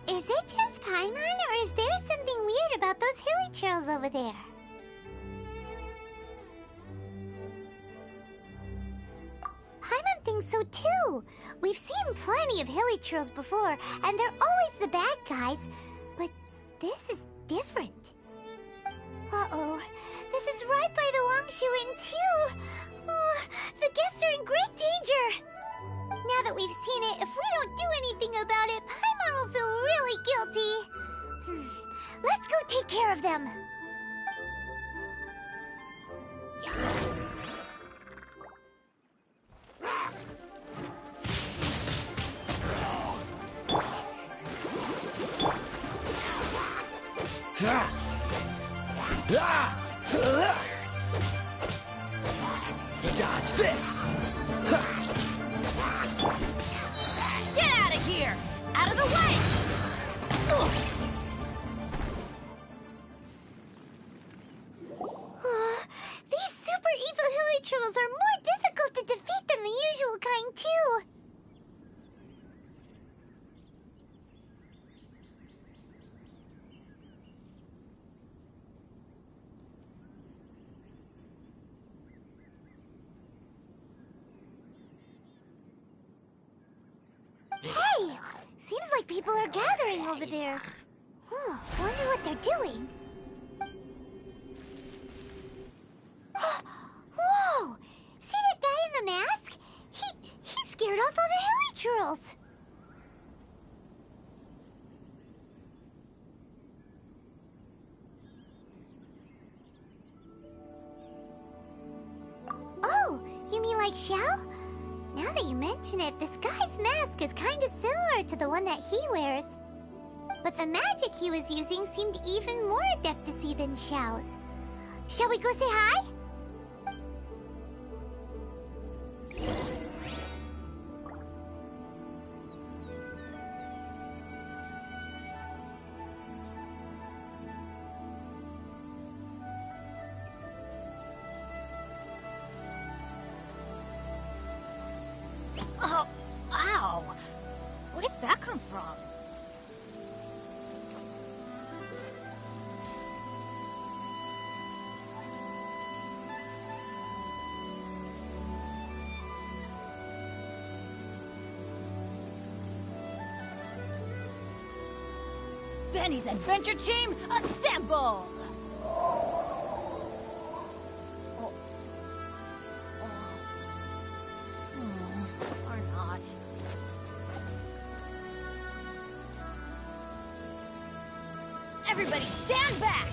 Is it just Paimon, or is there something weird about those hilly trails over there? Paimon thinks so too. We've seen plenty of hilly trails before, and they're always the bad guys. But this is different. Uh-oh. This is right by the Wangshu Inn too. The guests are in great danger. Now that we've seen it, if we don't do anything about it, Paimon will feel really guilty. Let's go take care of them. Dodge this! Get out of here! Out of the way! These super evil hilly trolls are more difficult to defeat than the usual kind, too. Hey! Seems like people are gathering over there. Wonder what they're doing. Whoa! See that guy in the mask? He scared off all the hilly trolls. Oh, you mean like Xiao? Now that you mention it, this guy's mask is kind of similar to the one that he wears. But the magic he was using seemed even more adeptacy than Xiao's. Shall we go say hi? Oh, ow! Where did that come from? Benny's Adventure Team, assemble! Or not. Everybody stand back!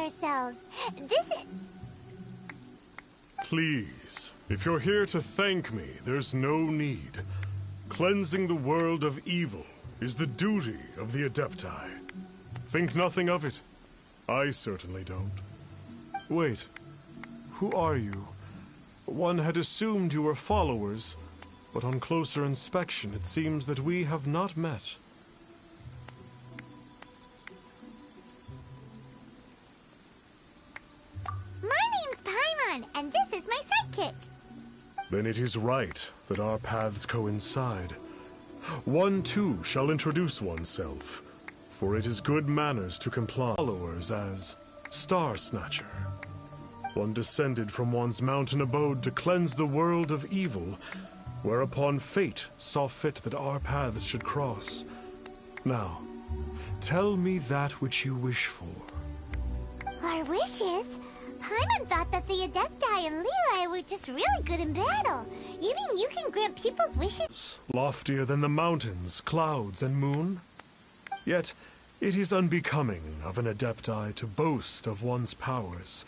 ourselves. This is... Please, if you're here to thank me, there's no need. Cleansing the world of evil is the duty of the Adepti. Think nothing of it. I certainly don't. Wait, who are you? One had assumed you were followers, but on closer inspection it seems that we have not met. My name's Paimon, and this is my sidekick. Then it is right that our paths coincide. One too shall introduce oneself, for it is good manners to comply followers as Star Snatcher. One descended from one's mountain abode to cleanse the world of evil, whereupon fate saw fit that our paths should cross. Now, tell me that which you wish for. Our wishes? Paimon thought that the Adepti and Levi were just really good in battle. You mean you can grant people's wishes? Loftier than the mountains, clouds, and moon? Yet, it is unbecoming of an Adepti to boast of one's powers.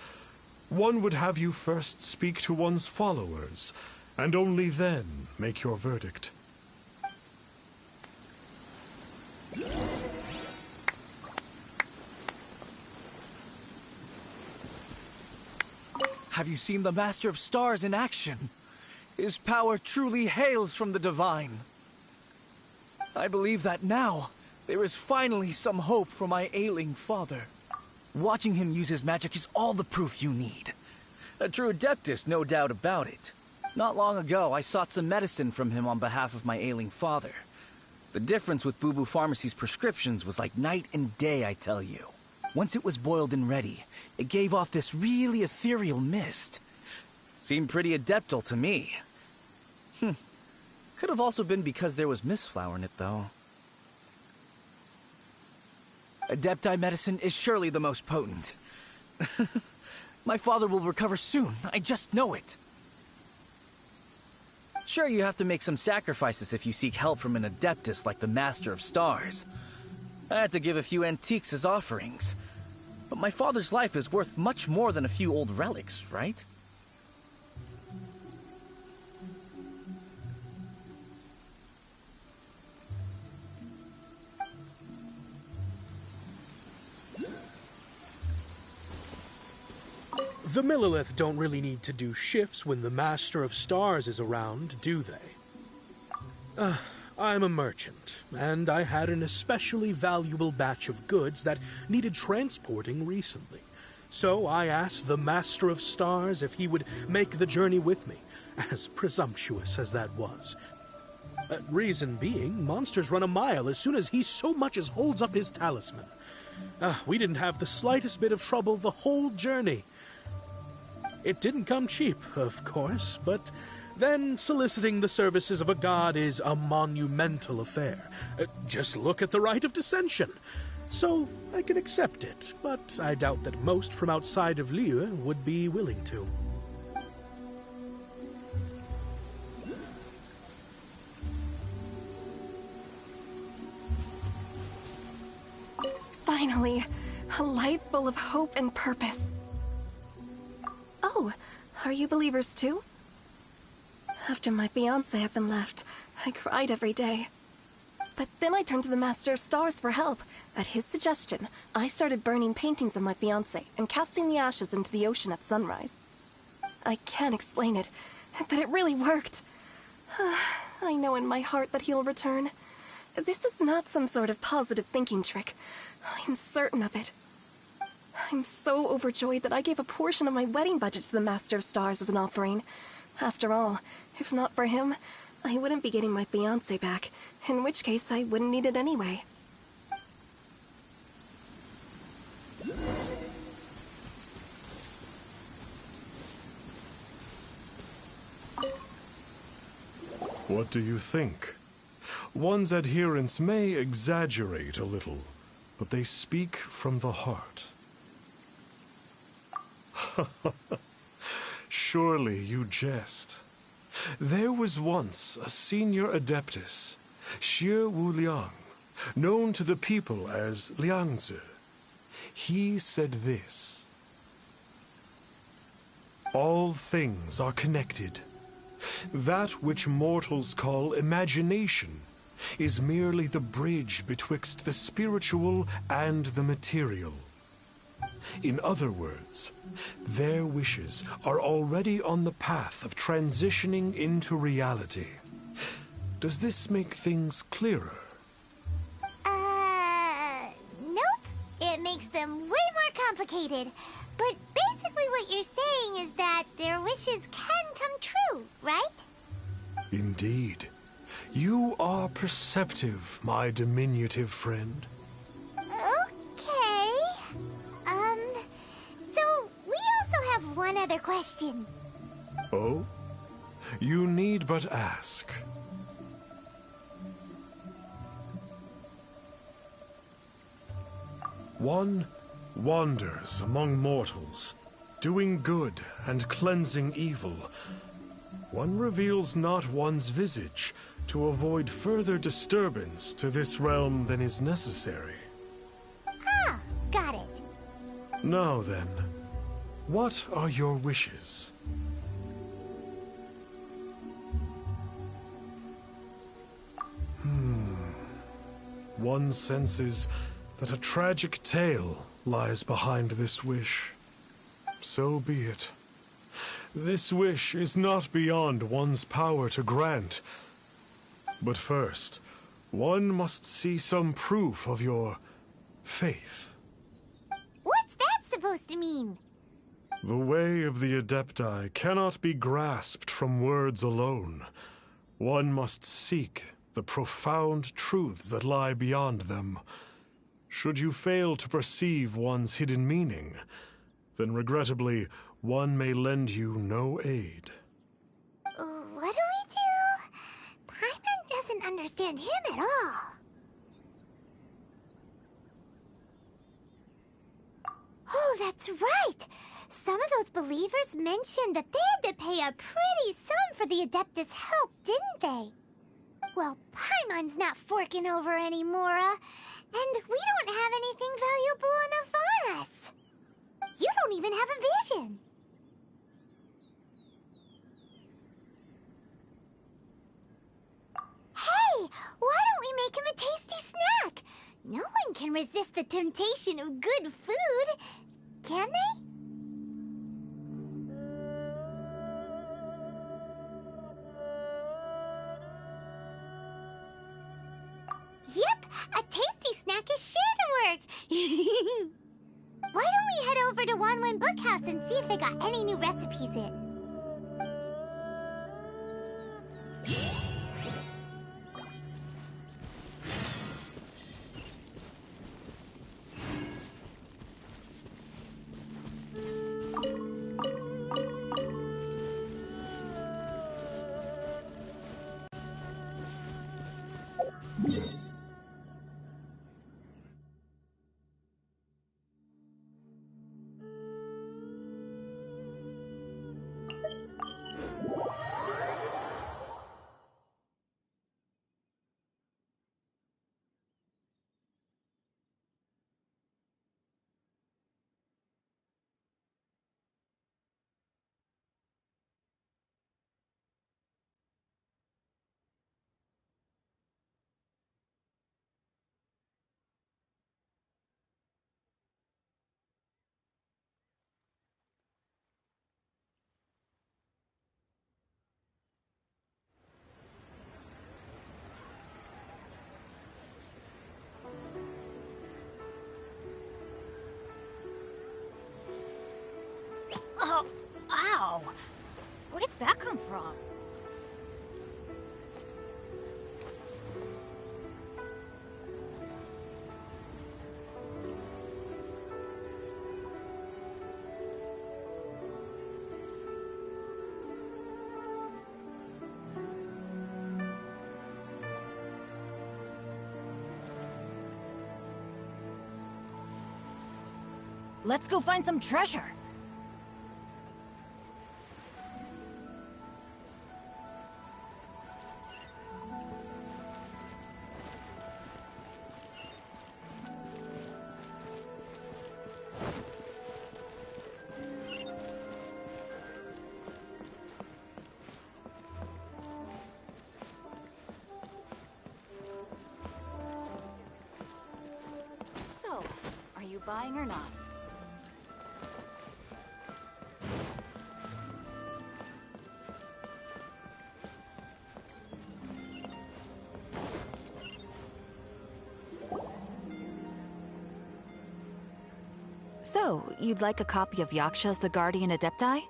One would have you first speak to one's followers, and only then make your verdict. Have you seen the Master of Stars in action? His power truly hails from the divine. I believe that now, there is finally some hope for my ailing father. Watching him use his magic is all the proof you need. A true Adeptus, no doubt about it. Not long ago, I sought some medicine from him on behalf of my ailing father. The difference with Boo Boo Pharmacy's prescriptions was like night and day, I tell you. Once it was boiled and ready, it gave off this really ethereal mist. Seemed pretty adeptal to me. Could have also been because there was mistflower in it, though. Adepti medicine is surely the most potent. My father will recover soon, I just know it. Sure, you have to make some sacrifices if you seek help from an Adeptus like the Master of Stars. I had to give a few antiques as offerings. But my father's life is worth much more than a few old relics, right? The Millilith don't really need to do shifts when the Master of Stars is around, do they? I'm a merchant, and I had an especially valuable batch of goods that needed transporting recently. So I asked the Master of Stars if he would make the journey with me, as presumptuous as that was. Reason being, monsters run a mile as soon as he so much as holds up his talisman. We didn't have the slightest bit of trouble the whole journey. It didn't come cheap, of course, but then soliciting the services of a god is a monumental affair. Just look at the Rite of Dissension. So I can accept it, but I doubt that most from outside of Liyue would be willing to. Finally, a life full of hope and purpose. Oh, are you believers too? After my fiancé had been left, I cried every day. But then I turned to the Master of Stars for help. At his suggestion, I started burning paintings of my fiancé and casting the ashes into the ocean at sunrise. I can't explain it, but it really worked. I know in my heart that he'll return. This is not some sort of positive thinking trick. I'm certain of it. I'm so overjoyed that I gave a portion of my wedding budget to the Master of Stars as an offering. After all, if not for him, I wouldn't be getting my fiancé back, in which case I wouldn't need it anyway. What do you think? One's adherents may exaggerate a little, but they speak from the heart. Surely you jest. There was once a senior adeptus, Xie Wu Liang, known to the people as Liangzi. He said this: All things are connected. That which mortals call imagination is merely the bridge betwixt the spiritual and the material. In other words, their wishes are already on the path of transitioning into reality. Does this make things clearer? Nope. It makes them way more complicated. But basically what you're saying is that their wishes can come true, right? Indeed. You are perceptive, my diminutive friend. Okay. So we also have one other question. Oh? You need but ask. One wanders among mortals, doing good and cleansing evil. One reveals not one's visage to avoid further disturbance to this realm than is necessary. Ah, got it. Now then, what are your wishes? One senses that a tragic tale lies behind this wish. So be it. This wish is not beyond one's power to grant. But first, one must see some proof of your faith. What's that supposed to mean? The way of the Adepti cannot be grasped from words alone. One must seek the profound truths that lie beyond them. Should you fail to perceive one's hidden meaning, then regrettably, one may lend you no aid. What do we do? Paimon doesn't understand him at all. Oh, that's right! Some of those believers mentioned that they had to pay a pretty sum for the Adeptus' help, didn't they? Well, Paimon's not forking over any, Mora. And we don't have anything valuable enough on us. You don't even have a vision. Hey, why don't we make him a tasty snack? No one can resist the temptation of good food, can they? Yep, a tasty snack is sure to work. Why don't we head over to Wanwen Bookhouse and see if they got any new recipes in? Oh, ow! Where did that come from? Let's go find some treasure. you buying or not? So, you'd like a copy of Yaksha's The Guardian Adepti?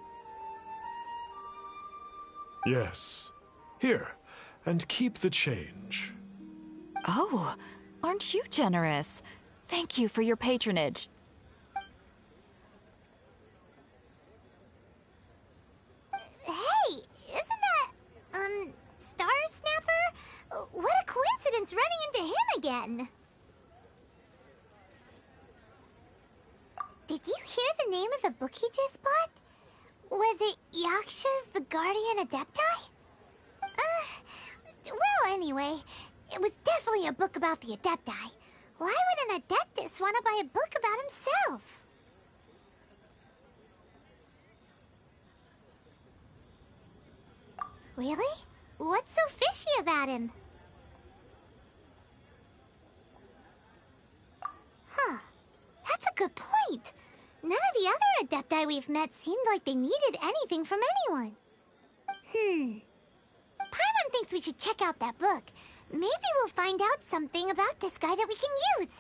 Yes. Here, and keep the change. Oh, aren't you generous? Thank you for your patronage. Hey, isn't that, Star Snapper? What a coincidence running into him again! Did you hear the name of the book he just bought? Was it Yaksha's The Guardian Adepti? Well, anyway, it was definitely a book about the Adepti. Why would an Adeptus want to buy a book about himself? Really? What's so fishy about him? Huh. That's a good point. None of the other Adepti we've met seemed like they needed anything from anyone. Paimon thinks we should check out that book. Maybe we'll find out something about this guy that we can use.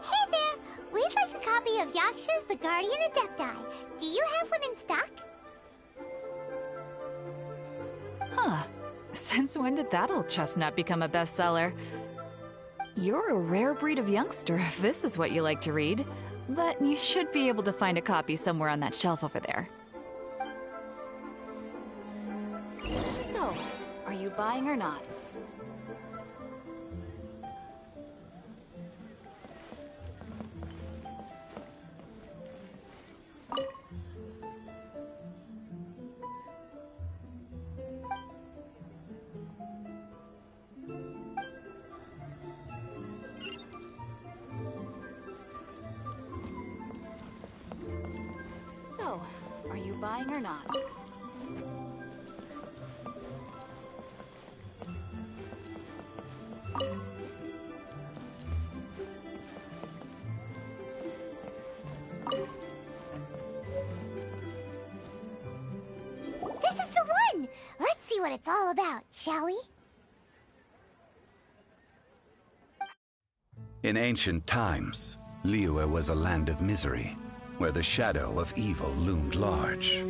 Hey there! We'd like a copy of Yaksha's The Guardian Adepti. Do you have one in stock? Huh. Since when did that old chestnut become a bestseller? You're a rare breed of youngster if this is what you like to read. But you should be able to find a copy somewhere on that shelf over there. So, are you buying or not? So, are you buying or not? This is the one! Let's see what it's all about, shall we? In ancient times, Liyue was a land of misery, where the shadow of evil loomed large.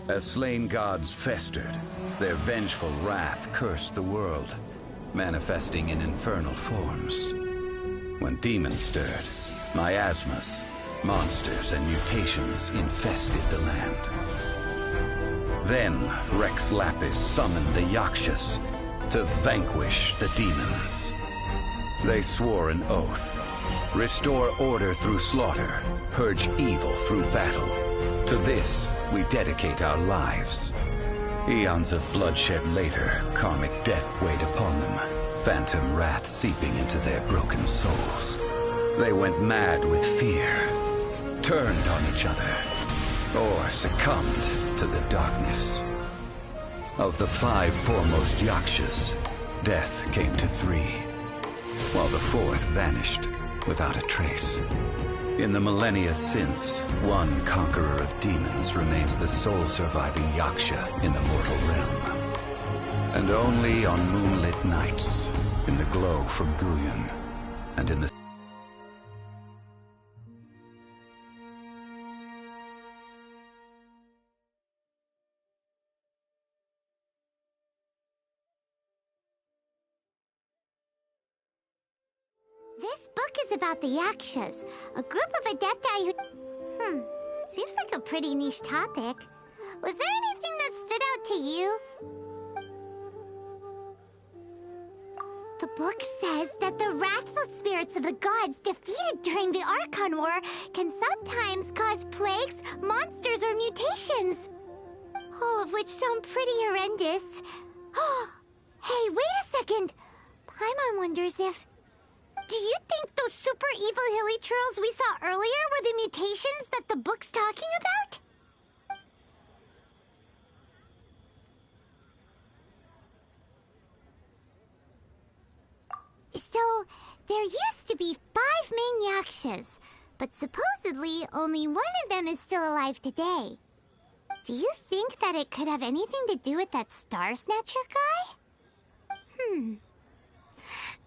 As slain gods festered, their vengeful wrath cursed the world, manifesting in infernal forms. When demons stirred, miasmas, monsters, and mutations infested the land. Then Rex Lapis summoned the Yakshas to vanquish the demons. They swore an oath: restore order through slaughter, purge evil through battle. To this, we dedicate our lives. Eons of bloodshed later, karmic debt weighed upon them, phantom wrath seeping into their broken souls. They went mad with fear, turned on each other, or succumbed to the darkness. Of the 5 foremost Yakshas, death came to 3, while the 4th vanished without a trace. In the millennia since, one conqueror of demons remains the sole surviving Yaksha in the mortal realm. And only on moonlit nights, in the glow from Guyun, and in the This book is about the Yakshas, a group of Adepti who... seems like a pretty niche topic. Was there anything that stood out to you? The book says that the wrathful spirits of the gods defeated during the Archon War can sometimes cause plagues, monsters, or mutations. All of which sound pretty horrendous. Hey, wait a second! Paimon wonders if... Do you think those super evil hilly churls we saw earlier were the mutations that the book's talking about? So, there used to be 5 main yakshas, but supposedly only one of them is still alive today. Do you think that it could have anything to do with that Star Snatcher guy?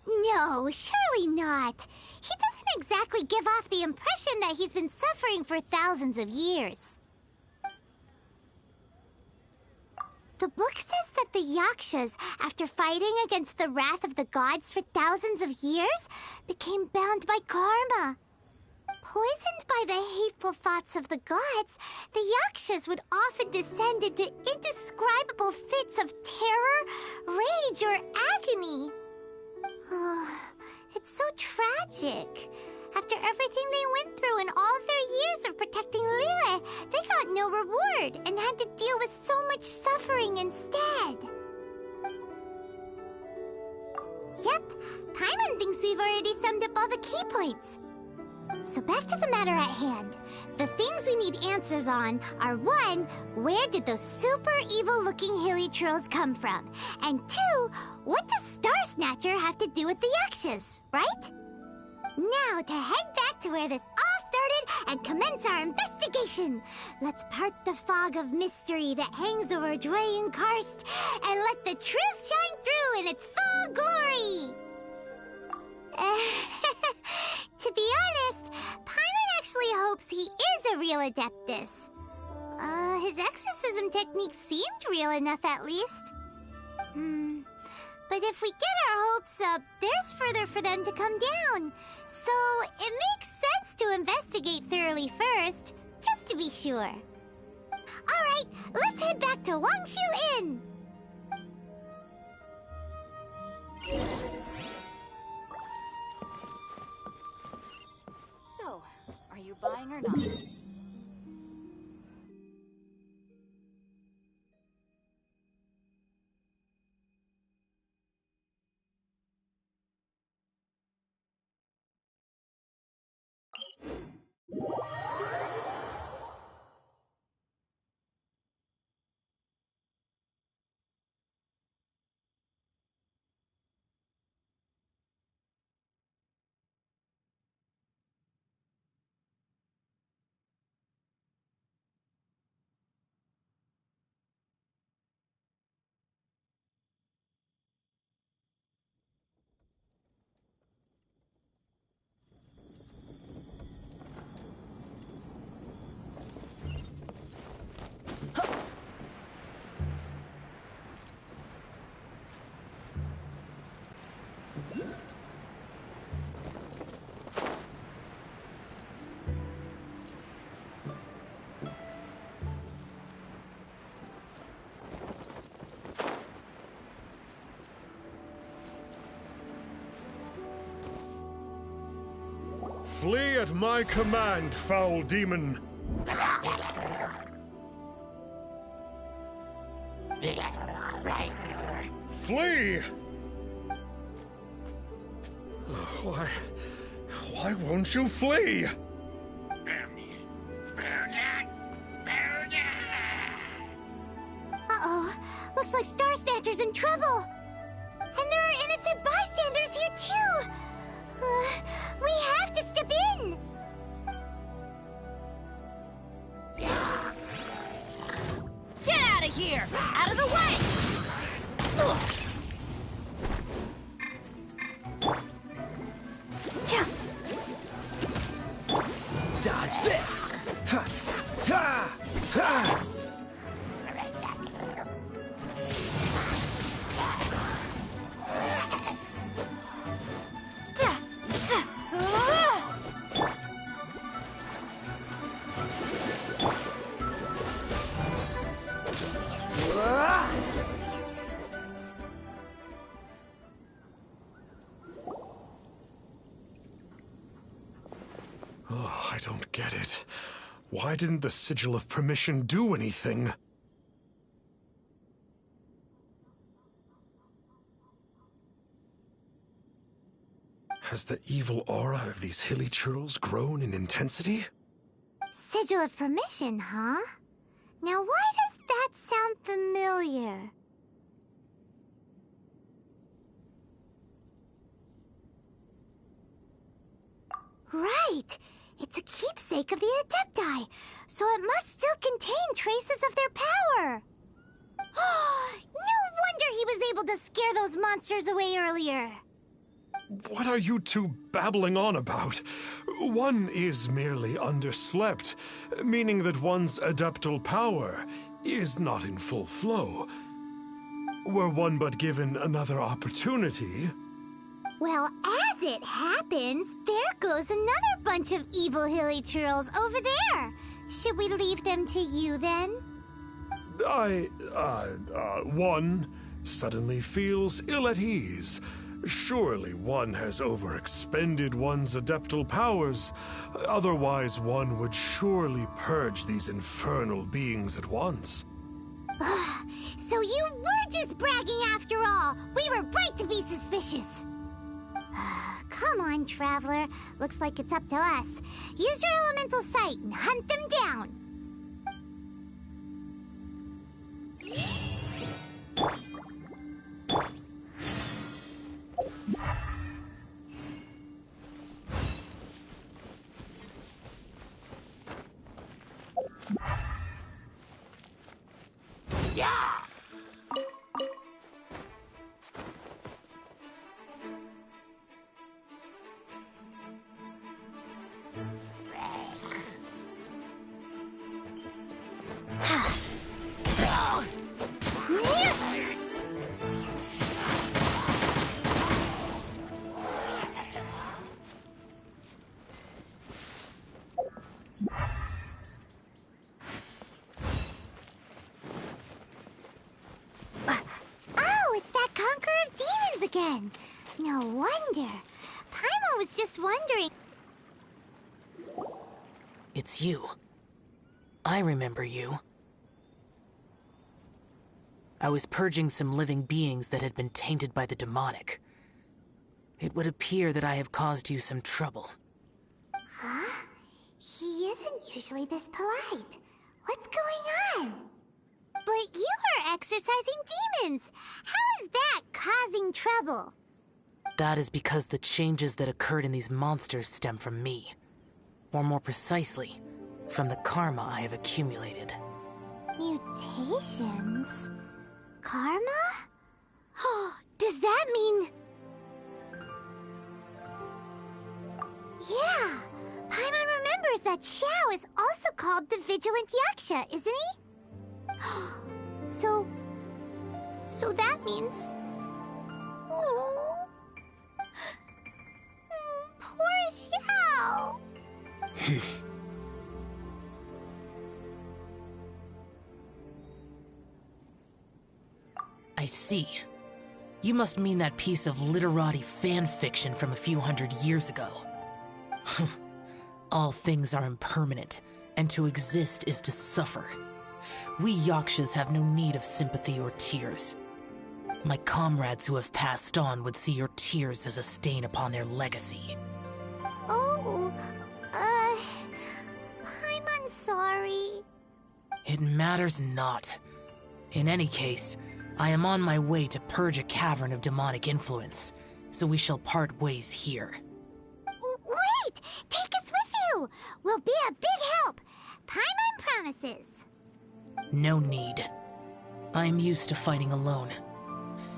No, surely not. He doesn't exactly give off the impression that he's been suffering for thousands of years. The book says that the Yakshas, after fighting against the wrath of the gods for thousands of years, became bound by karma. Poisoned by the hateful thoughts of the gods, the Yakshas would often descend into indescribable fits of terror, rage, or agony. It's so tragic. After everything they went through in all their years of protecting Lille, they got no reward and had to deal with so much suffering instead. Yep, Paimon thinks we've already summed up all the key points. So back to the matter at hand. The things we need answers on are 1, where did those super evil-looking hilly trolls come from? And 2, what does Star Snatcher have to do with the Yakshas, right? Now to head back to where this all started and commence our investigation. Let's part the fog of mystery that hangs over Dwayne Karst and let the truth shine through in its full glory. To be honest, Paimon actually hopes he is a real Adeptus. His exorcism technique seemed real enough at least. But if we get our hopes up, there's further for them to come down. So it makes sense to investigate thoroughly first, just to be sure. Alright, let's head back to Wangshu Inn! So, are you buying or not? Flee at my command, foul demon! Flee! Why won't you flee? Uh-oh, looks like Star Snatcher's in trouble. And there are innocent bystanders here too. We have to step in. Get out of here! Out of the way! Ugh. Dodge this! Ha! Ha! Ha! Oh, I don't get it. Why didn't the Sigil of Permission do anything? Has the evil aura of these hilly churls grown in intensity? Sigil of permission, huh? Now why does that sound familiar? Right! It's a keepsake of the Adepti, so it must still contain traces of their power! No wonder he was able to scare those monsters away earlier! What are you two babbling on about? One is merely underslept, meaning that one's adeptal power is not in full flow. Were one but given another opportunity... Well, as it happens, there goes another bunch of evil hilly churls over there. Should we leave them to you, then? One suddenly feels ill at ease. Surely one has overexpended one's adeptal powers. Otherwise, one would surely purge these infernal beings at once. So you were just bragging after all! We were right to be suspicious! Come on, Traveler. Looks like it's up to us. Use your elemental sight and hunt them down! Again. No wonder. Paimon was just wondering... It's you. I remember you. I was purging some living beings that had been tainted by the demonic. It would appear that I have caused you some trouble. Huh? He isn't usually this polite. What's going on? But you are exorcising demons! How is that causing trouble? That is because the changes that occurred in these monsters stem from me. Or more precisely, from the karma I have accumulated. Mutations? Karma? Does that mean... Yeah! Paimon remembers that Xiao is also called the Vigilant Yaksha, isn't he? So that means... Oh... Poor Xiao! I see. You must mean that piece of literati fan fiction from a few hundred years ago. All things are impermanent, and to exist is to suffer. We Yakshas have no need of sympathy or tears. My comrades who have passed on would see your tears as a stain upon their legacy. Oh, I'm sorry. It matters not. In any case, I am on my way to purge a cavern of demonic influence, so we shall part ways here. Wait! Take us with you! We'll be a big help! Paimon promises! No need. I am used to fighting alone.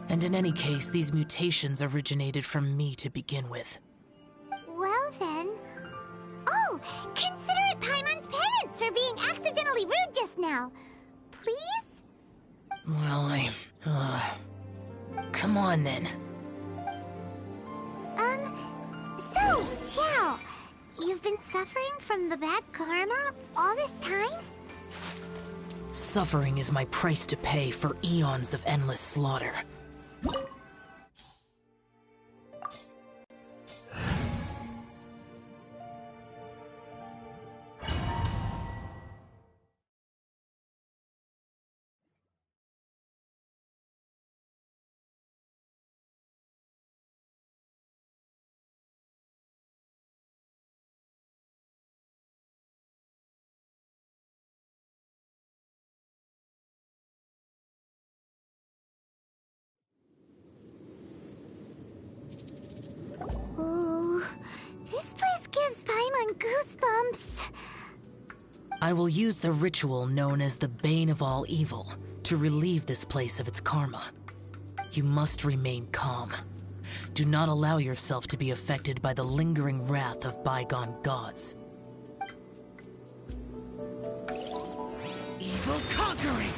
And in any case, these mutations originated from me to begin with. Well then... Oh! Consider it Paimon's penance for being accidentally rude just now. Please? Well, come on then. So, Xiao, you've been suffering from the bad karma all this time? Suffering is my price to pay for eons of endless slaughter. gives Paimon goosebumps. I will use the ritual known as the Bane of All Evil to relieve this place of its karma. You must remain calm. Do not allow yourself to be affected by the lingering wrath of bygone gods. Evil conquering!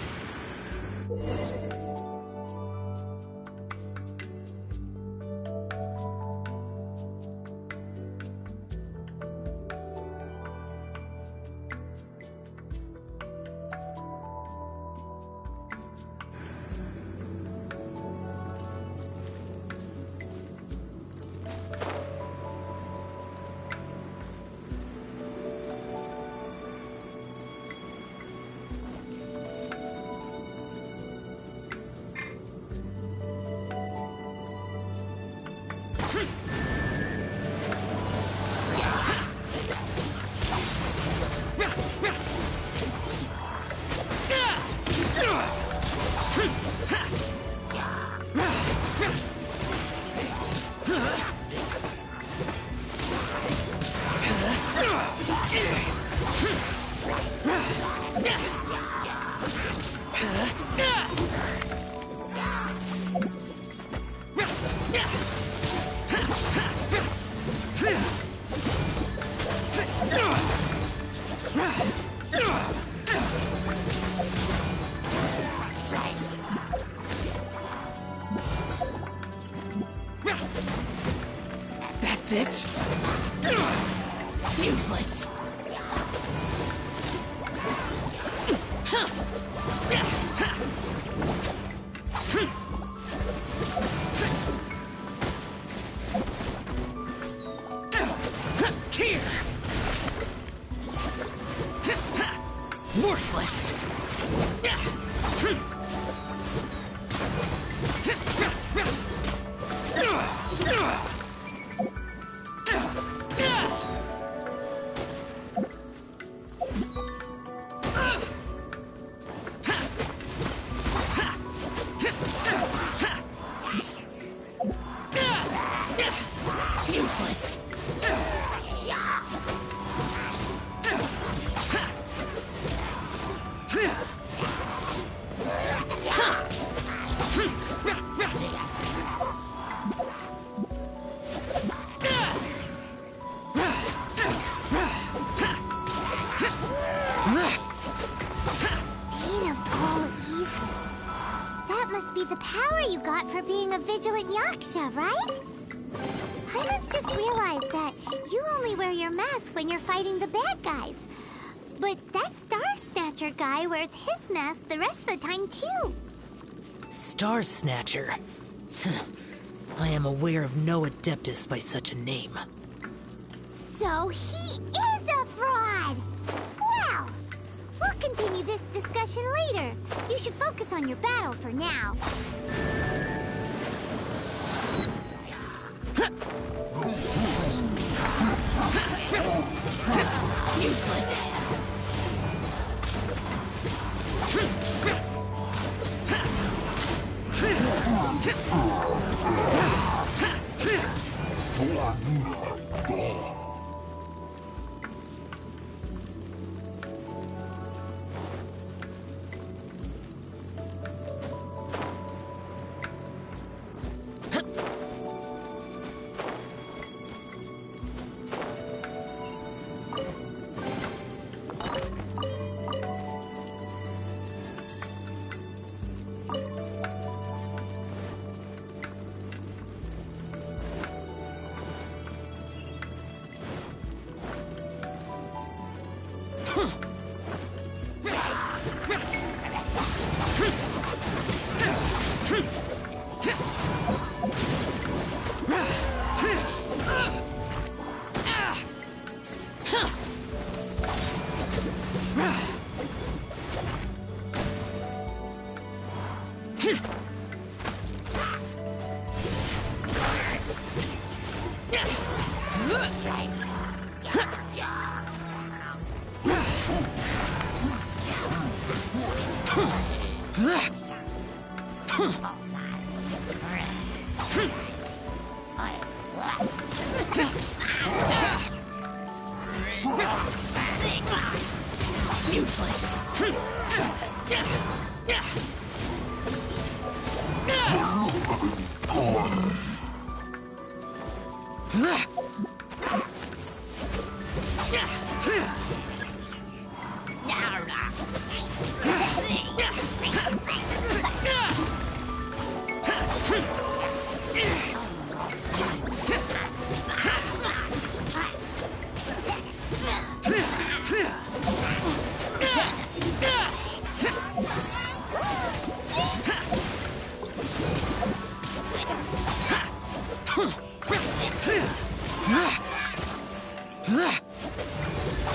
That's it? Useless. Here! Worthless. Useless. Bane of all evil. That must be the power you got for being a vigilant Yaksha, right? Paimon's just realized that you only wear your mask when you're fighting the bad guys. But that Star Snatcher guy wears his mask the rest of the time, too. Star Snatcher. I am aware of no Adeptus by such a name. So he is a fraud! Well, we'll continue this discussion later. You should focus on your battle for now. Useless. Useless.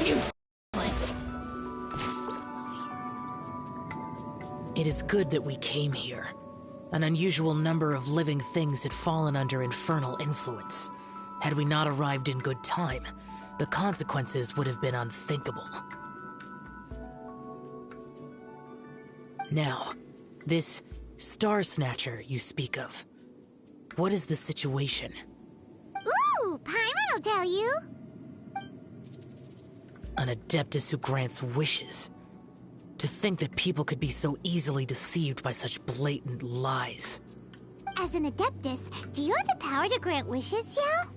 Useless. It is good that we came here. An unusual number of living things had fallen under infernal influence. Had we not arrived in good time, the consequences would have been unthinkable. Now, this Star Snatcher you speak of. What is the situation? Ooh, Paimon will tell you. An Adeptus who grants wishes. To think that people could be so easily deceived by such blatant lies. As an Adeptus, do you have the power to grant wishes, Yao?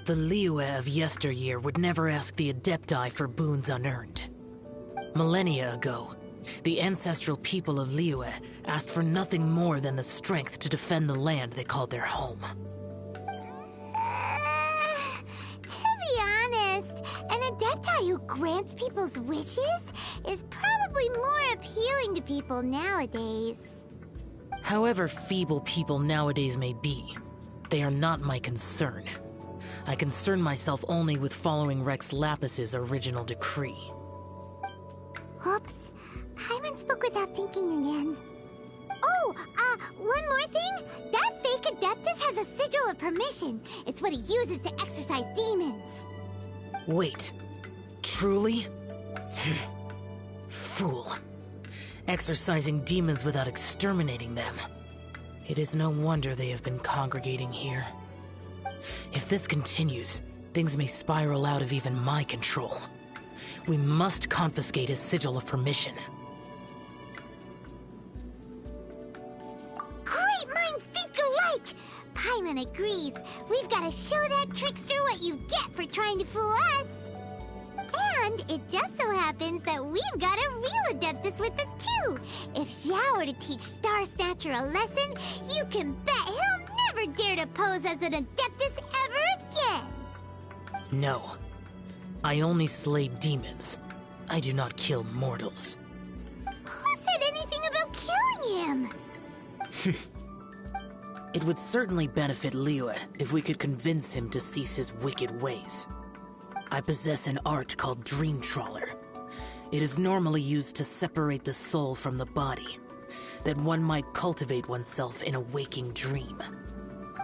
The Liyue of yesteryear would never ask the Adepti for boons unearned. Millennia ago, the ancestral people of Liyue asked for nothing more than the strength to defend the land they called their home. To be honest, an Adepti who grants people's wishes is probably more appealing to people nowadays. However feeble people nowadays may be, they are not my concern. I concern myself only with following Rex Lapis's original decree. Oops. Paimon spoke without thinking again. Oh, one more thing. That fake Adeptus has a sigil of permission. It's what he uses to exorcise demons. Wait, truly? Fool. Exorcising demons without exterminating them. It is no wonder they have been congregating here. If this continues, things may spiral out of even my control. We must confiscate his sigil of permission. Great minds think alike! Paimon agrees. We've got to show that trickster what you get for trying to fool us. And it just so happens that we've got a real Adeptus with us too. If Xiao were to teach Star Snatcher a lesson, you can bet he'll never dare to pose as an Adeptus ever again. No. I only slay demons. I do not kill mortals. Who said anything about killing him? It would certainly benefit Liyue if we could convince him to cease his wicked ways. I possess an art called Dream Trawler. It is normally used to separate the soul from the body, that one might cultivate oneself in a waking dream.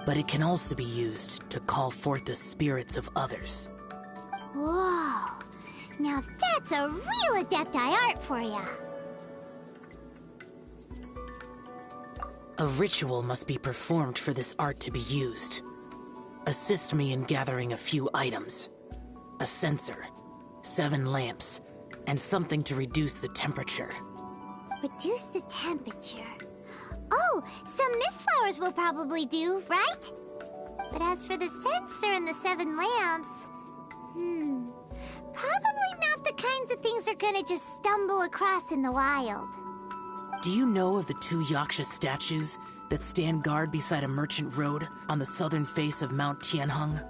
But it can also be used to call forth the spirits of others. Whoa. Now that's a real Adepti art for ya. A ritual must be performed for this art to be used. Assist me in gathering a few items. A censer, 7 lamps, and something to reduce the temperature. Reduce the temperature. Oh, some mist flowers will probably do, right? But as for the censer and the 7 lamps... probably not the kinds of things they're gonna just stumble across in the wild. Do you know of the 2 Yaksha statues that stand guard beside a merchant road on the southern face of Mount Tianheng?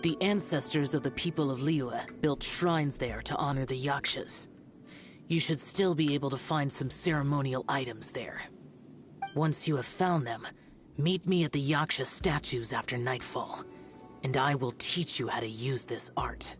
The ancestors of the people of Liyue built shrines there to honor the Yakshas. You should still be able to find some ceremonial items there. Once you have found them, meet me at the Yaksha statues after nightfall, and I will teach you how to use this art.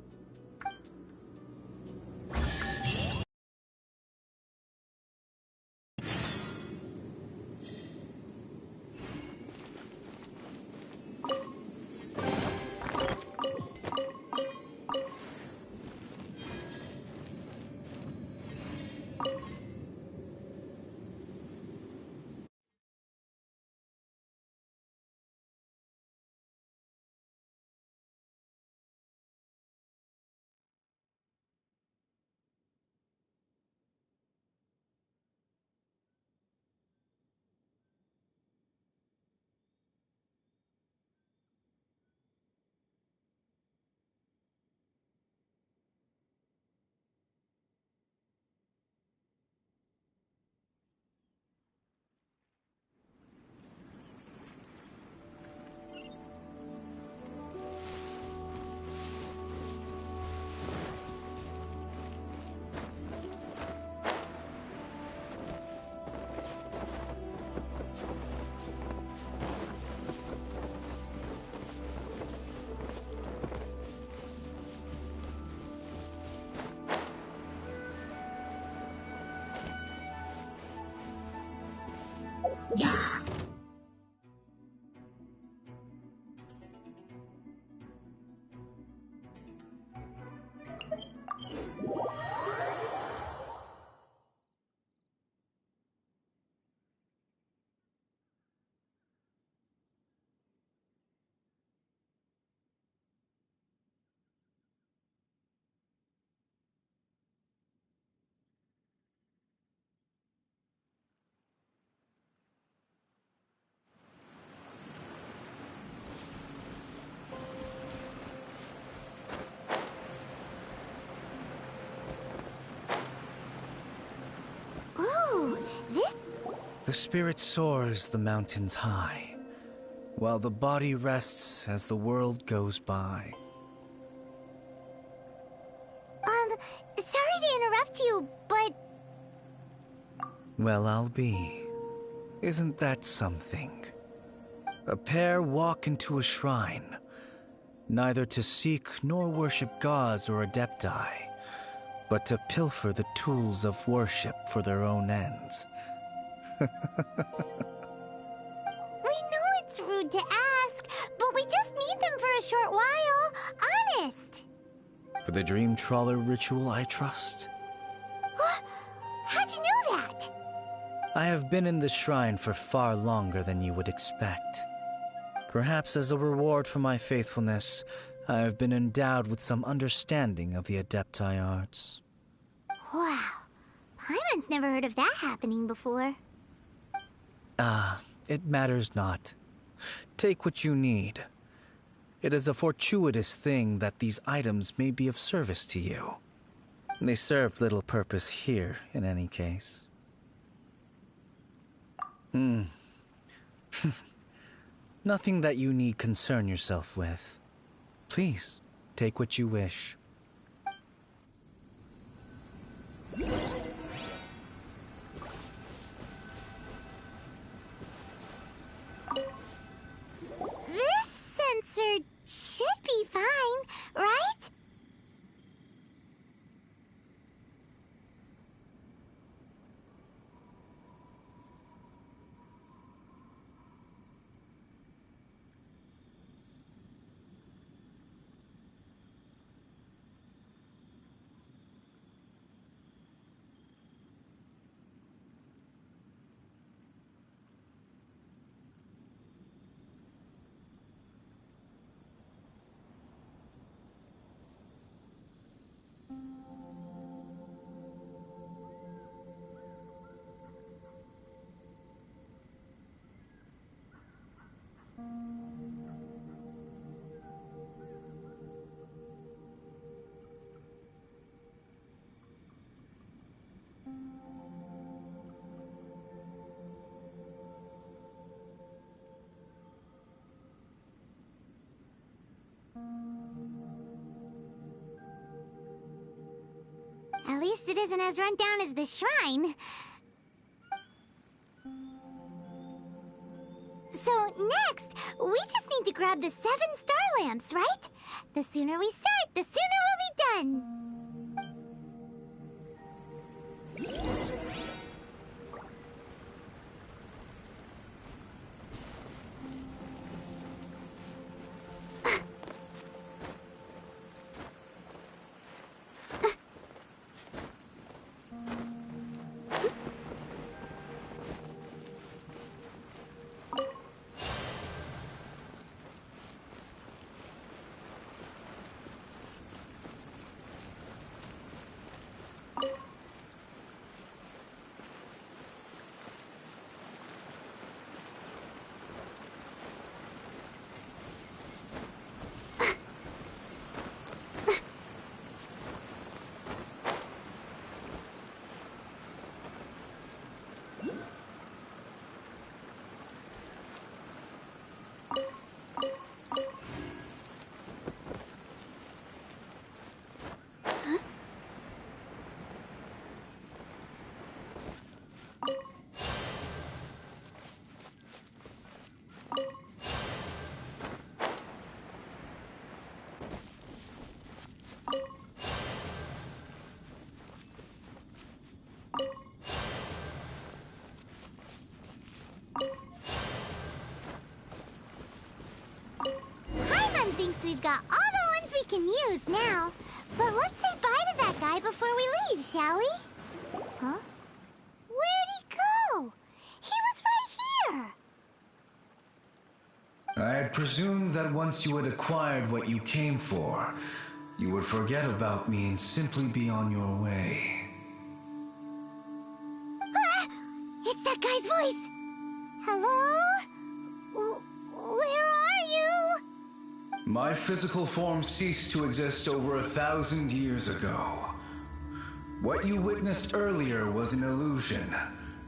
Ooh, this... The spirit soars the mountains high, while the body rests as the world goes by. Sorry to interrupt you, but... Well, I'll be. Isn't that something? A pair walk into a shrine, neither to seek nor worship gods or adepti, but to pilfer the tools of worship for their own ends. We know it's rude to ask, but we just need them for a short while. Honest. For the dream trawler ritual, I trust. How'd you know that? I have been in the shrine for far longer than you would expect. Perhaps as a reward for my faithfulness, I have been endowed with some understanding of the adepti arts. Wow. Paimon's never heard of that happening before. It matters not. Take what you need. It is a fortuitous thing that these items may be of service to you. They serve little purpose here, in any case. Nothing that you need concern yourself with. Please, take what you wish. This sensor should be fine, right? At least it isn't as run down as the shrine. So next, we just need to grab the 7 star lamps, right? The sooner we start, the sooner we'll be done. we've got all the ones we can use now. But let's say bye to that guy before we leave, shall we? Huh? Where'd he go? He was right here! I had presumed that once you had acquired what you came for, you would forget about me and simply be on your way. Ah! It's that guy's voice! Hello? Where are you? My physical form ceased to exist over 1,000 years ago. What you witnessed earlier was an illusion,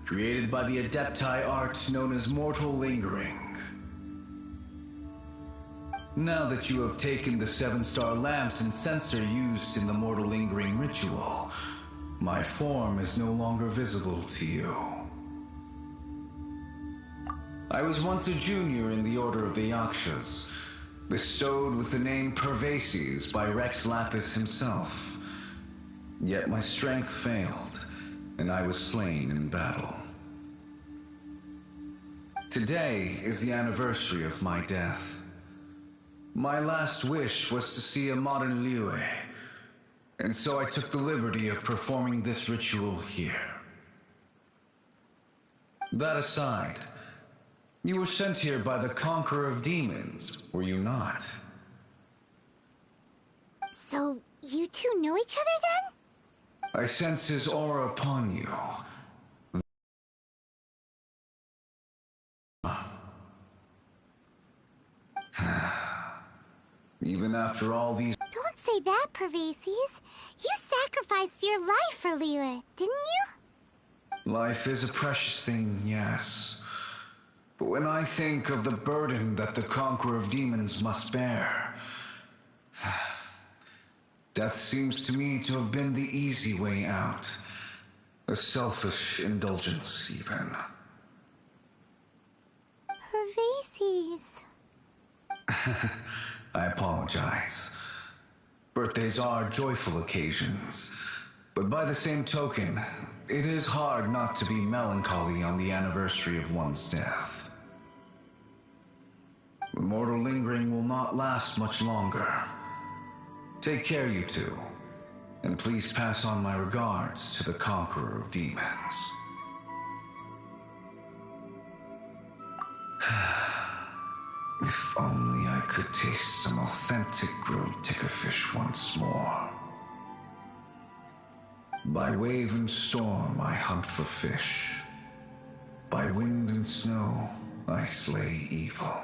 created by the Adepti art known as mortal lingering. Now that you have taken the 7-star lamps and censer used in the mortal lingering ritual, my form is no longer visible to you. I was once a junior in the Order of the Yakshas, bestowed with the name Pervases by Rex Lapis himself. Yet my strength failed, and I was slain in battle. Today is the anniversary of my death. My last wish was to see a modern Liyue, and so I took the liberty of performing this ritual here. That aside, you were sent here by the Conqueror of Demons, were you not? So, you two know each other then? I sense his aura upon you. Even after all these... Don't say that, Pervases. You sacrificed your life for Liyue, didn't you? Life is a precious thing, yes. But when I think of the burden that the Conqueror of Demons must bear... death seems to me to have been the easy way out. A selfish indulgence, even. Pervases... I apologize. Birthdays are joyful occasions, but by the same token, it is hard not to be melancholy on the anniversary of one's death. The mortal lingering will not last much longer. Take care, you two, and please pass on my regards to the Conqueror of Demons. If only I could taste some authentic grilled tickerfish once more. By wave and storm I hunt for fish. By wind and snow I slay evil.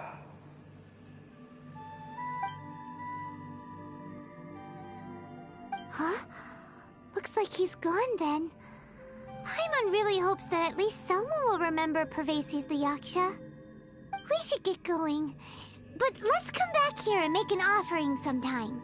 Huh? Looks like he's gone then. Paimon really hopes that at least someone will remember Pervases the Yaksha. We should get going. But let's come back here and make an offering sometime.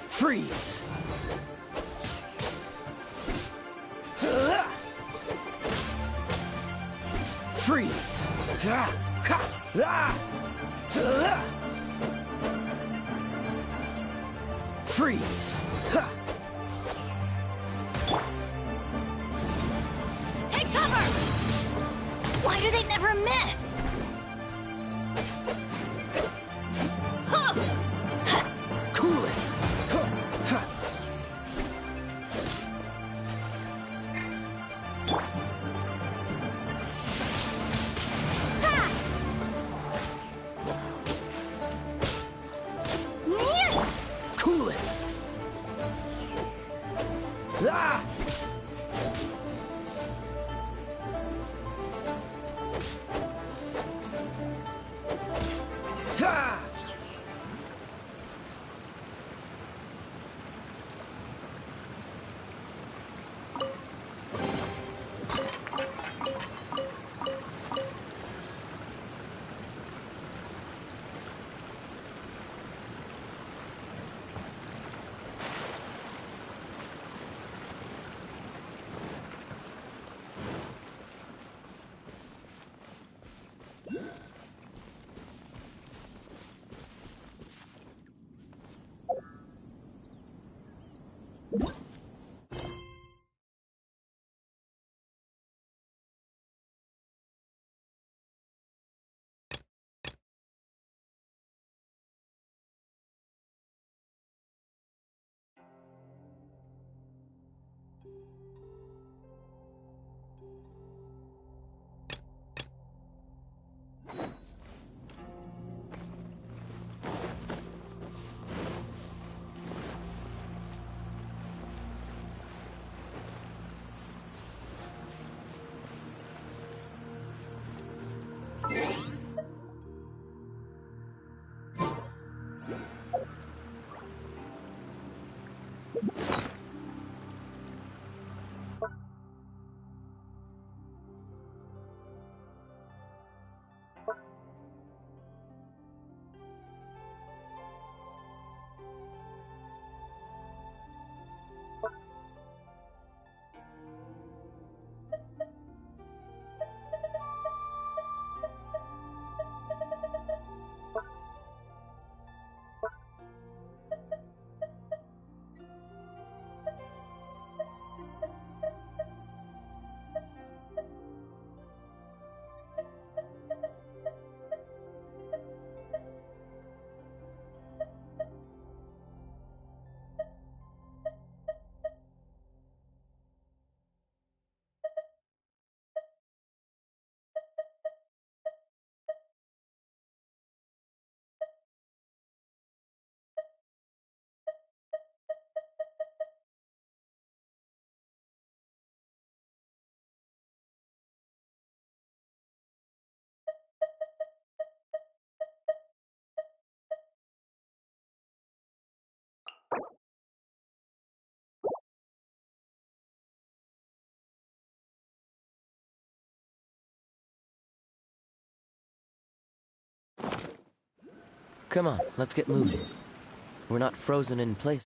Freeze! Freeze! Freeze! Take cover! Why do they never miss? Cool it! Cool it! Ah! Ah! Come on, let's get moving. We're not frozen in place.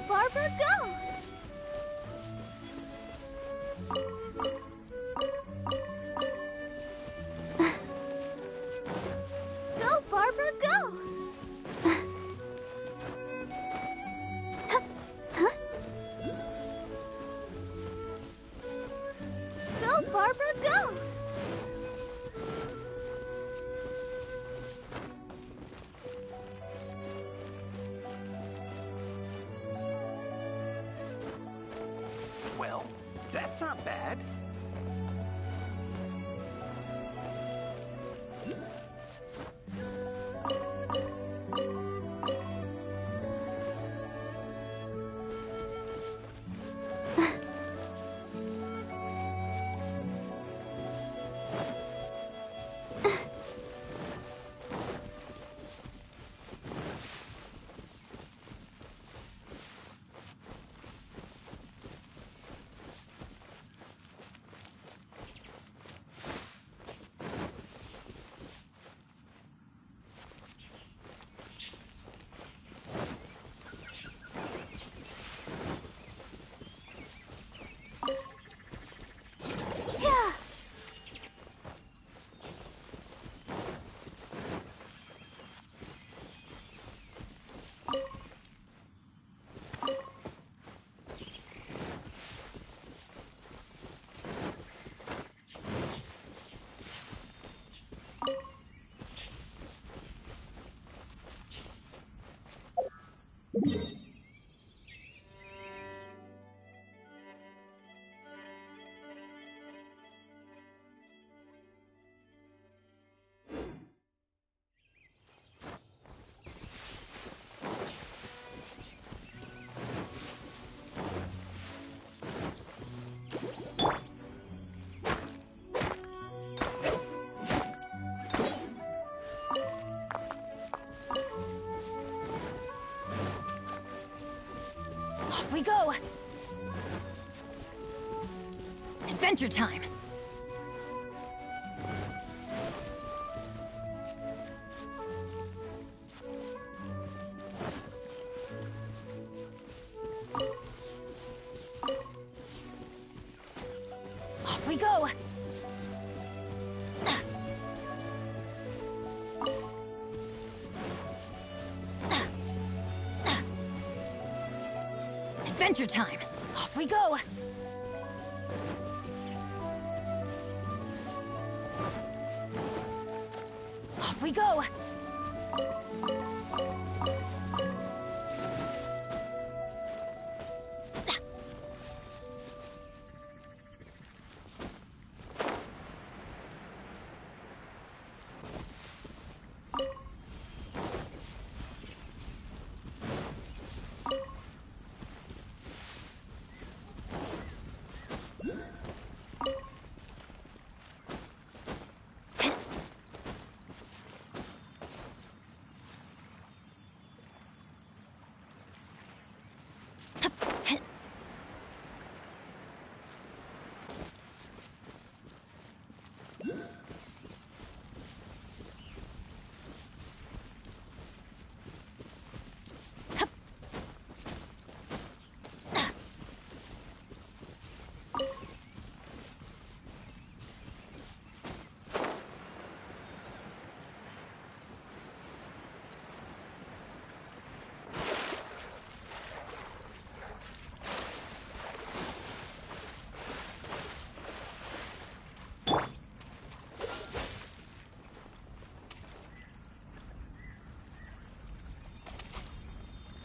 Barbara, go! Go, Barbara, go! Go, Barbara, go! Well, that's not bad. Off we go! Adventure time! Off we go! Adventure time! Off we go! Off we go!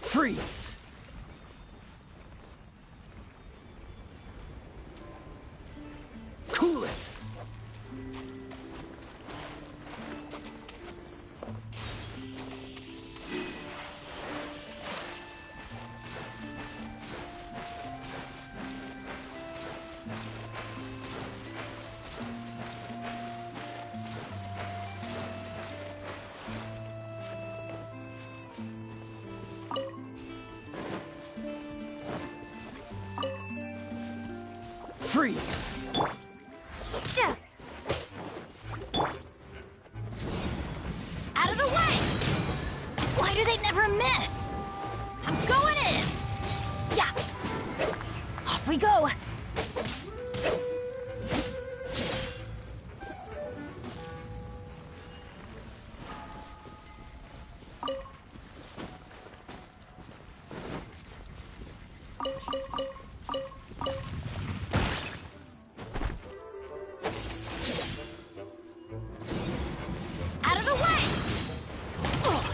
Freeze! Cool it! Freeze! Out of the way! Why do they never miss? I'm going in! Yeah! Off we go! Out of the way! Ugh.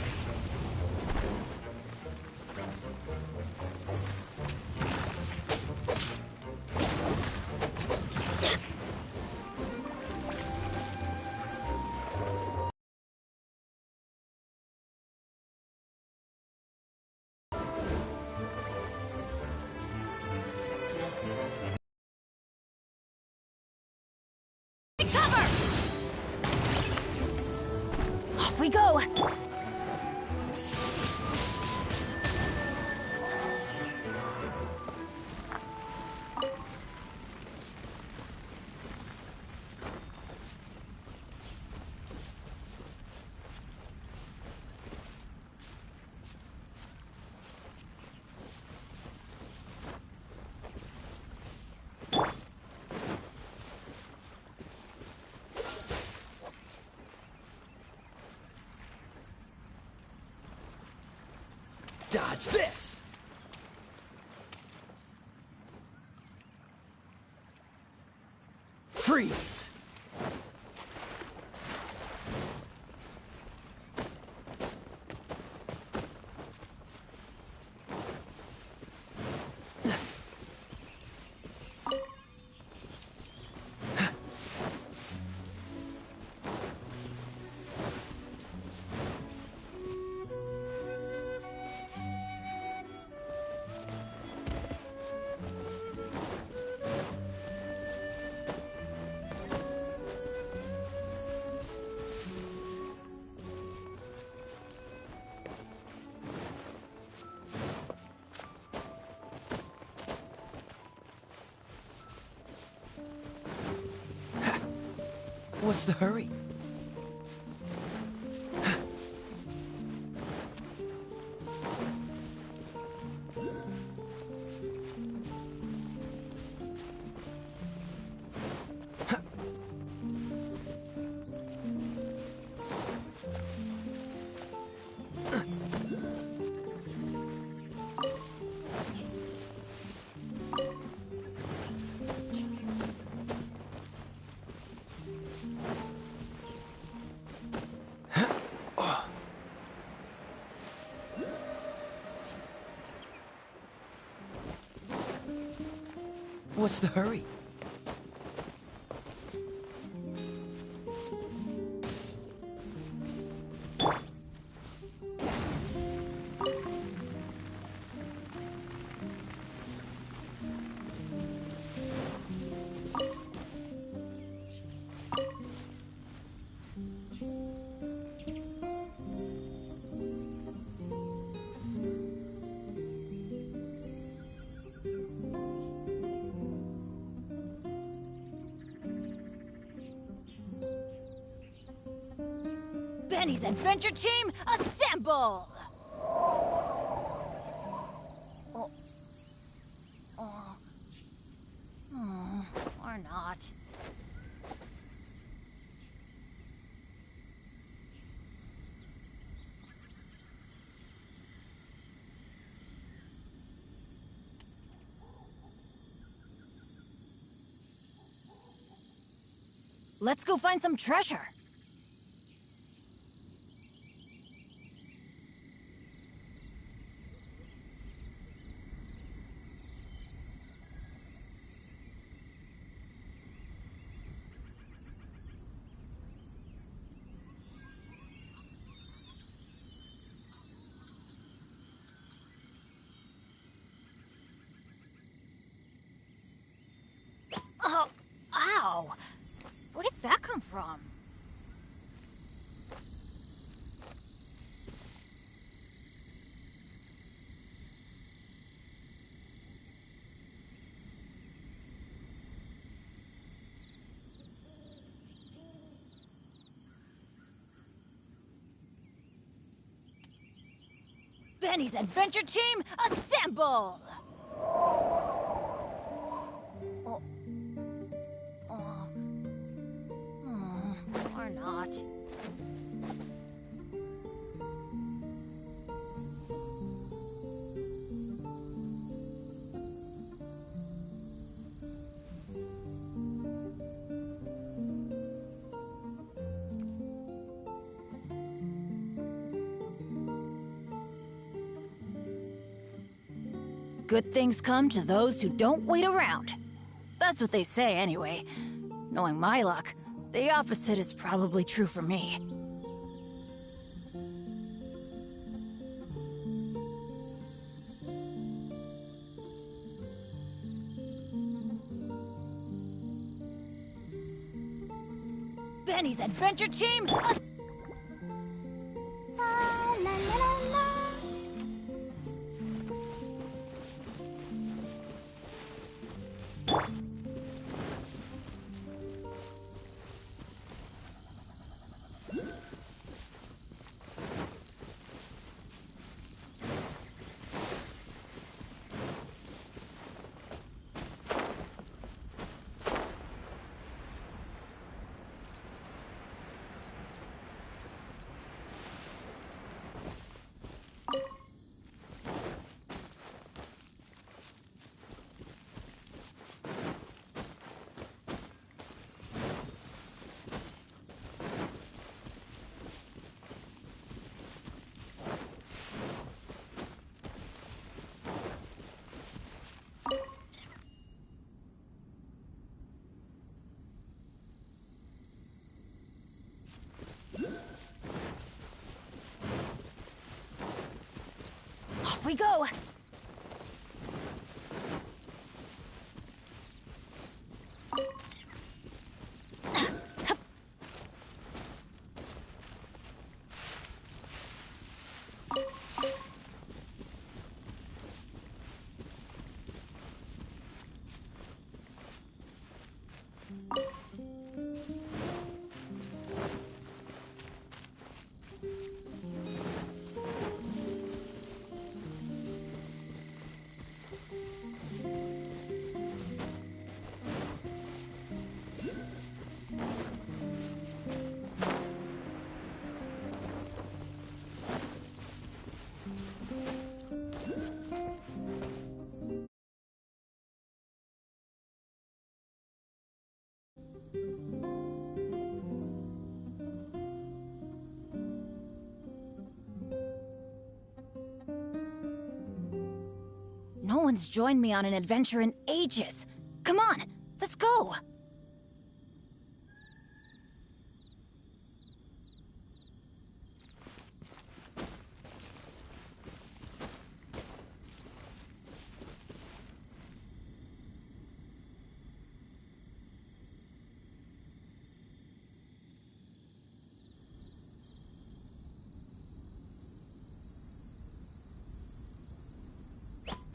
Cover! Off we go! Dodge this! Freeze! What's the hurry? What's the hurry? Benny's Adventure Team, assemble! Or not. Let's go find some treasure. Oh, ow! Where did that come from? Benny's Adventure Team, assemble! Or not. Good things come to those who don't wait around. That's what they say anyway. Knowing my luck, the opposite is probably true for me. Benny's Adventure Team, La la la la la. off we go! No one's joined me on an adventure in ages. Come on, let's go!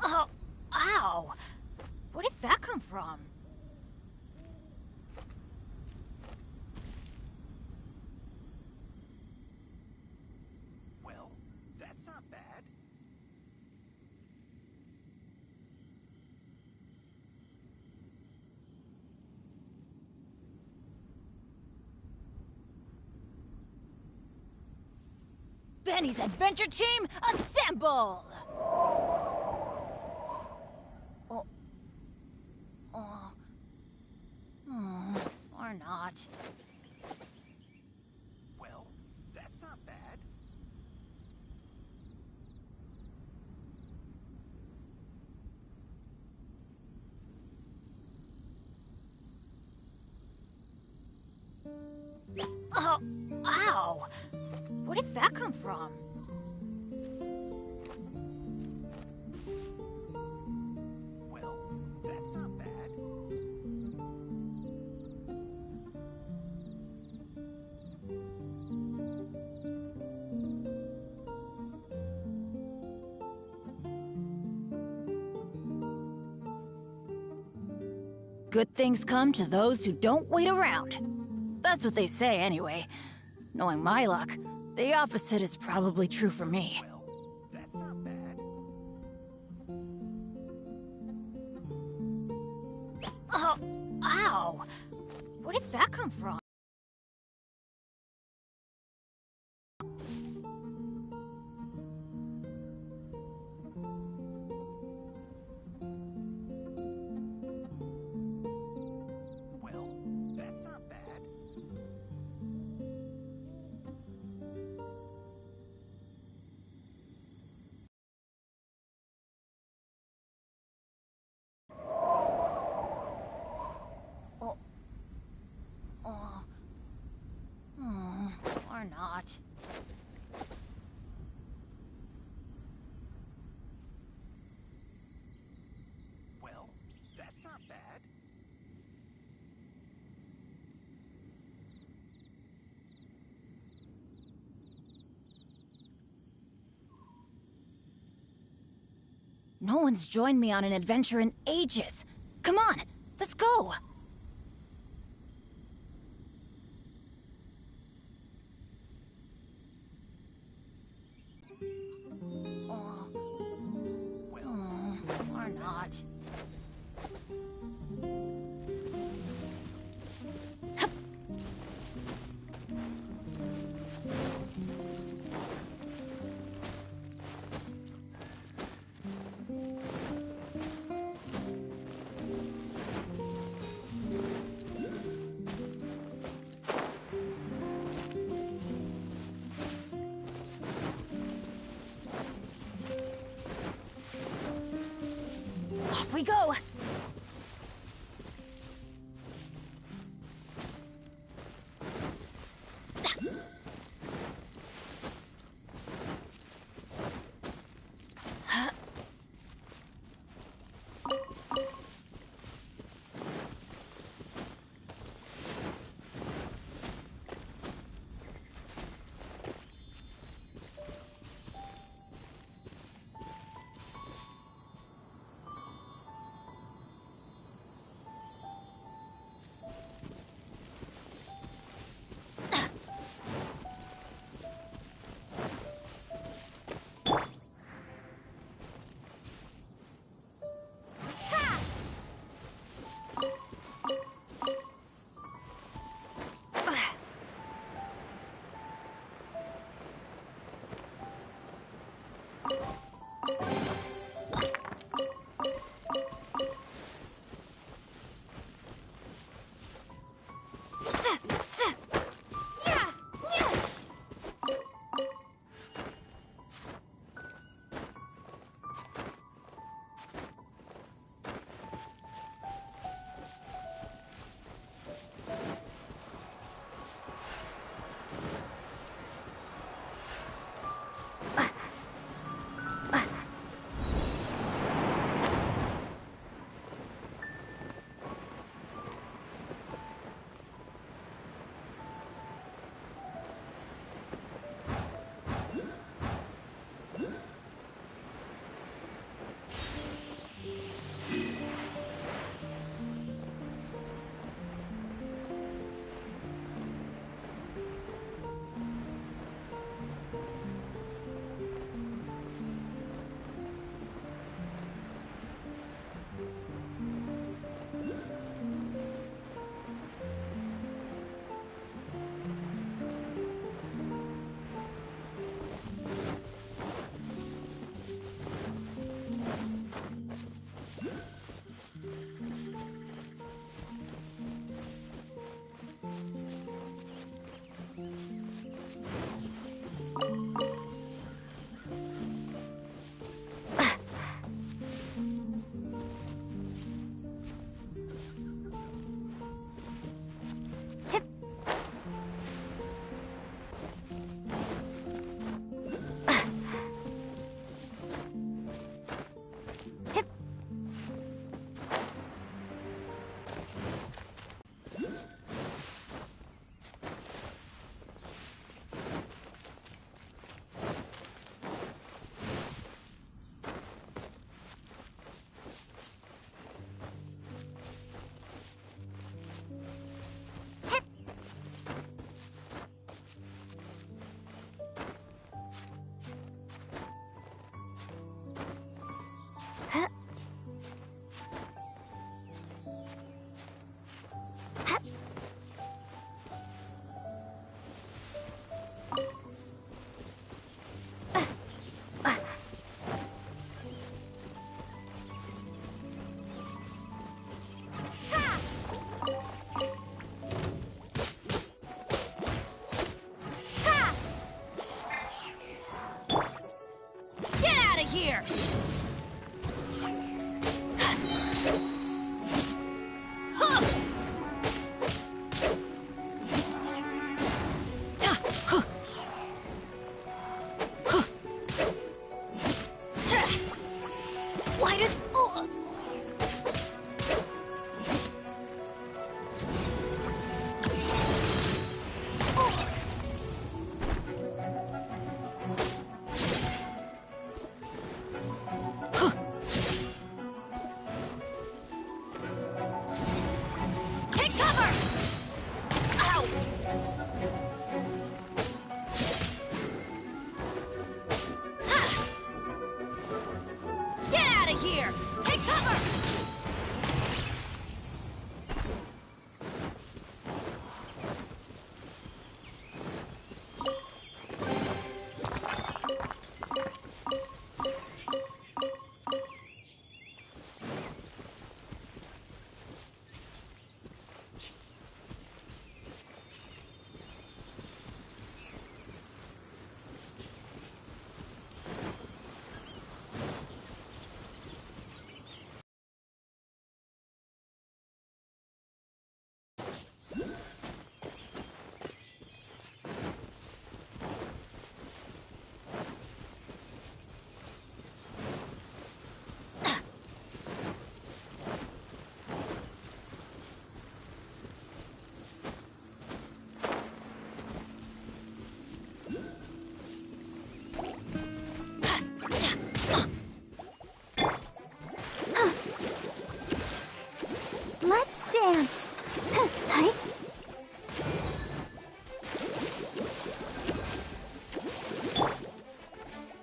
Oh, ow! Where did that come from? Well, that's not bad. Benny's adventure team, assemble! Or not. Well, that's not bad. Oh, ow! Where did that come from? Well, that's not bad. Good things come to those who don't wait around. That's what they say anyway. Knowing my luck, the opposite is probably true for me. Well, that's not bad. Oh, ow! Where did that come from? Well, that's not bad. Or not. Well, that's not bad. No one's joined me on an adventure in ages. Come on, let's go! Or not. Off we go! here! Why did... Take cover! Ow! Get out of here! Take cover! Let's dance. Hi.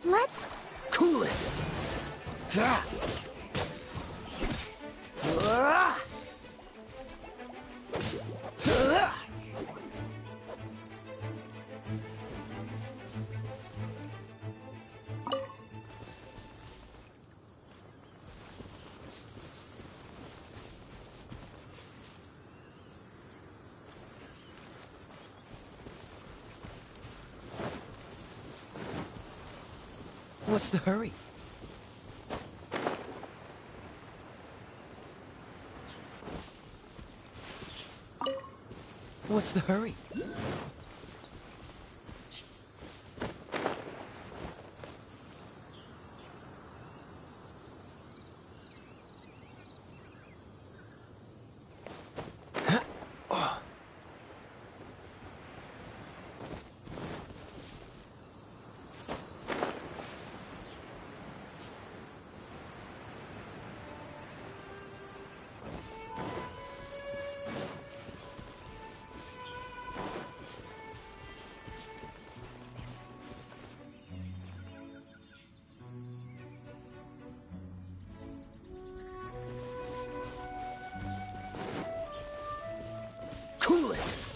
Let's Cool it! Ah! Ah! Ah! What's the hurry? What's the hurry? Cool it!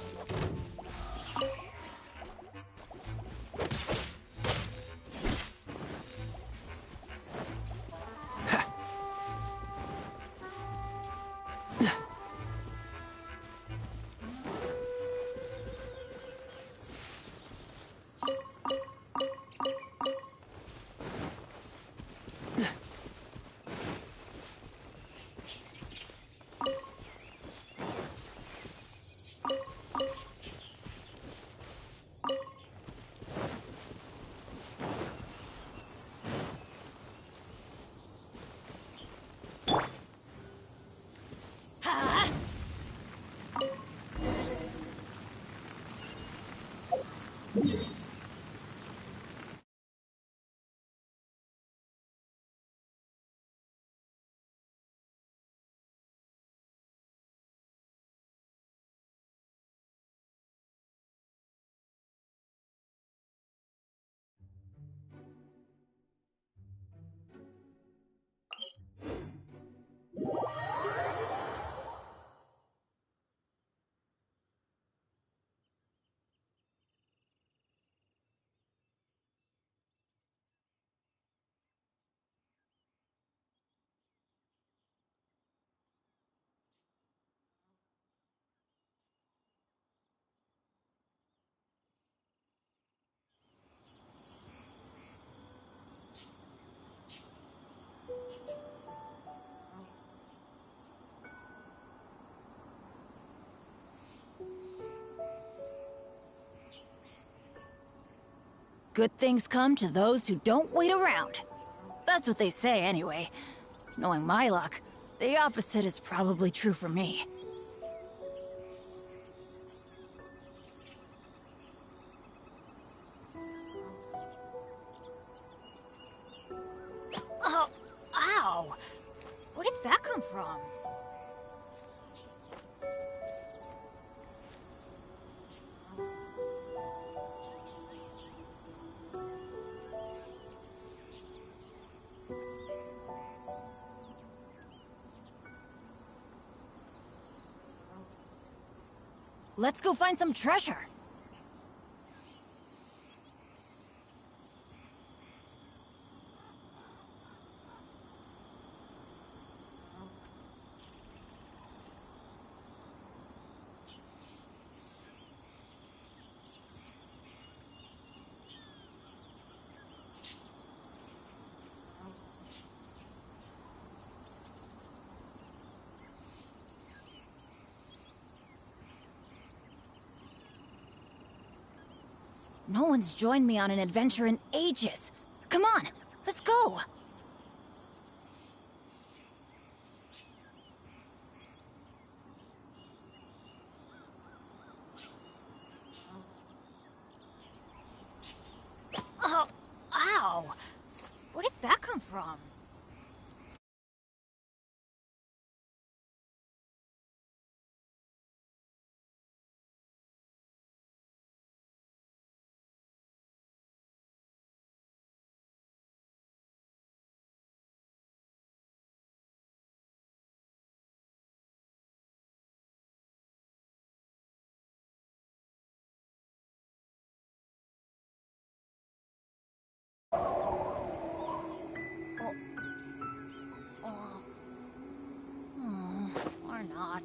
Good things come to those who don't wait around. That's what they say anyway. Knowing my luck, the opposite is probably true for me. Oh, ow! Where did that come from? Let's go find some treasure. No one's joined me on an adventure in ages. Come on, let's go! Oh, ow! Where did that come from? Or not.